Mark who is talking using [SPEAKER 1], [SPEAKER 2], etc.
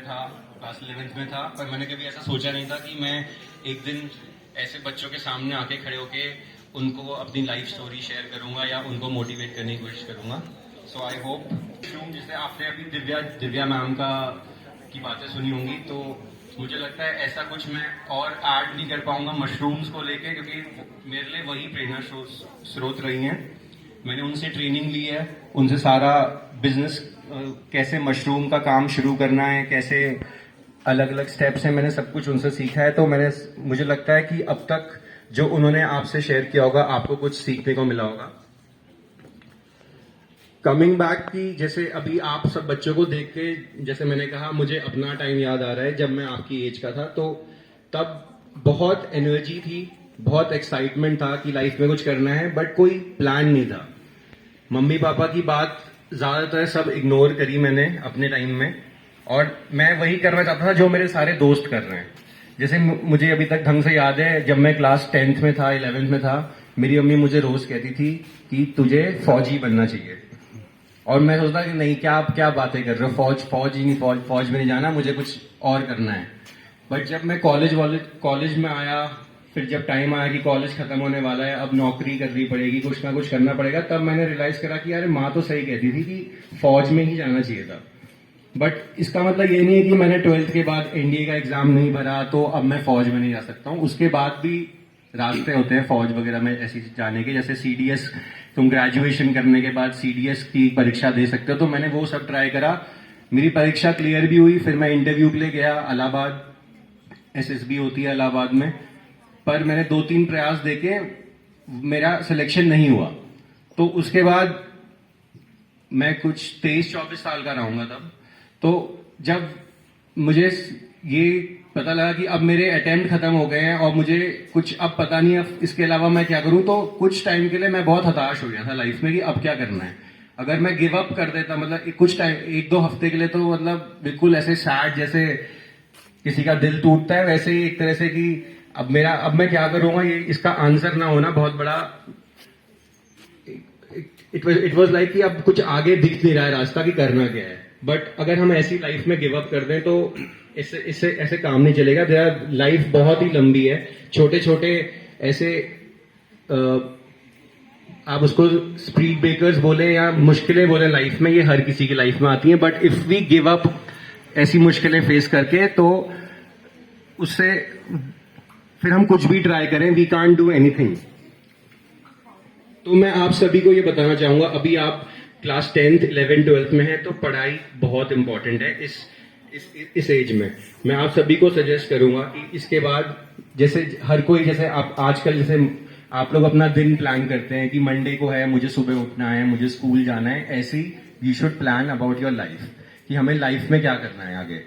[SPEAKER 1] में था, class 11th में था, पर मैंने कभी ऐसा सोचा नहीं था कि मैं एक दिन ऐसे बच्चों के सामने आके खड़े होके उनको अपनी लाइफ स्टोरी शेयर करूंगा या उनको मोटिवेट करने की कोशिश करूंगा। सो आई होप जैसे आपने अभी दिव्या मैम की बातें सुनी होंगी, तो मुझे लगता है ऐसा कुछ मैं और ऐड नहीं कर पाऊंगा मशरूम्स को लेके, क्योंकि मेरे लिए वही प्रेरणा स्रोत रही हैं। मैंने उनसे ट्रेनिंग ली है, उनसे सारा बिजनेस कैसे मशरूम का काम शुरू करना है, कैसे अलग अलग स्टेप्स हैं, मैंने सब कुछ उनसे सीखा है। तो मुझे लगता है कि अब तक जो उन्होंने आपसे शेयर किया होगा, आपको कुछ सीखने को मिला होगा। कमिंग बैक की, जैसे अभी आप सब बच्चों को देख के, जैसे मैंने कहा, मुझे अपना टाइम याद आ रहा है जब मैं आपकी एज का था। तो तब बहुत एनर्जी थी, बहुत एक्साइटमेंट था कि लाइफ में कुछ करना है, बट कोई प्लान नहीं था। मम्मी पापा की बात ज्यादातर सब इग्नोर करी मैंने अपने टाइम में, और मैं वही करना चाहता था जो मेरे सारे दोस्त कर रहे हैं। जैसे मुझे अभी तक ढंग से याद है, जब मैं क्लास 10th में था, 11th में था, मेरी मम्मी मुझे रोज कहती थी कि तुझे फौजी बनना चाहिए। और मैं सोचता कि नहीं, क्या बातें कर रहे हो, फौज ही नहीं, फौज में नहीं जाना, मुझे कुछ और करना है। बट जब मैं कॉलेज में आया, फिर जब टाइम आया कि कॉलेज खत्म होने वाला है, अब नौकरी करनी पड़ेगी, कुछ ना कुछ करना पड़ेगा, तब मैंने रियलाइज करा कि यार माँ तो सही कहती थी कि फौज में ही जाना चाहिए था। बट इसका मतलब ये नहीं है कि मैंने 12th के बाद एनडीए का एग्जाम नहीं भरा तो अब मैं फौज में नहीं जा सकता हूँ। उसके बाद भी रास्ते होते हैं फौज वगैरह में ऐसी जाने के, जैसे सीडीएस, तुम ग्रेजुएशन करने के बाद सीडीएस की परीक्षा दे सकते हो। तो मैंने वो सब ट्राई करा, मेरी परीक्षा क्लियर भी हुई। फिर मैं इंटरव्यू के लिए गया इलाहाबाद, एसएसबी होती है इलाहाबाद में, पर मैंने 2-3 प्रयास देके मेरा सिलेक्शन नहीं हुआ। तो उसके बाद मैं कुछ 23-24 साल का रहूंगा तब। तो जब मुझे ये पता लगा कि अब मेरे अटेम्प्ट खत्म हो गए हैं और मुझे कुछ अब पता नहीं अब इसके अलावा मैं क्या करूं, तो कुछ टाइम के लिए मैं बहुत हताश हो गया था लाइफ में कि अब क्या करना है। अगर मैं गिव अप कर देता, मतलब कुछ टाइम, 1-2 हफ्ते के लिए, तो मतलब बिल्कुल ऐसे सैड, जैसे किसी का दिल टूटता है, वैसे ही एक तरह से कि अब मैं क्या करूंगा, ये इसका आंसर ना होना बहुत बड़ा, इट वाज लाइक कि अब कुछ आगे दिख नहीं रहा है रास्ता कि करना क्या है। बट अगर हम ऐसी लाइफ में गिव अप कर दें तो इससे ऐसे काम नहीं चलेगा। लाइफ बहुत ही लंबी है, छोटे छोटे ऐसे आप उसको स्पीड ब्रेकर्स बोले या मुश्किलें बोले लाइफ में, ये हर किसी की लाइफ में आती हैं। But if we give up ऐसी मुश्किलें फेस करके, तो उससे फिर हम कुछ भी ट्राई करें, वी कांट डू एनीथिंग। तो मैं आप सभी को ये बताना चाहूंगा, अभी आप क्लास 10th, 11th, 12th में हैं, तो पढ़ाई बहुत इंपॉर्टेंट है इस एज में। मैं आप सभी को सजेस्ट करूंगा कि इसके बाद, जैसे हर कोई, जैसे आप आजकल जैसे आप लोग अपना दिन प्लान करते हैं कि मंडे को है, मुझे सुबह उठना है, मुझे स्कूल जाना है, ऐसे ही you should plan about your life कि हमें लाइफ में क्या करना है आगे।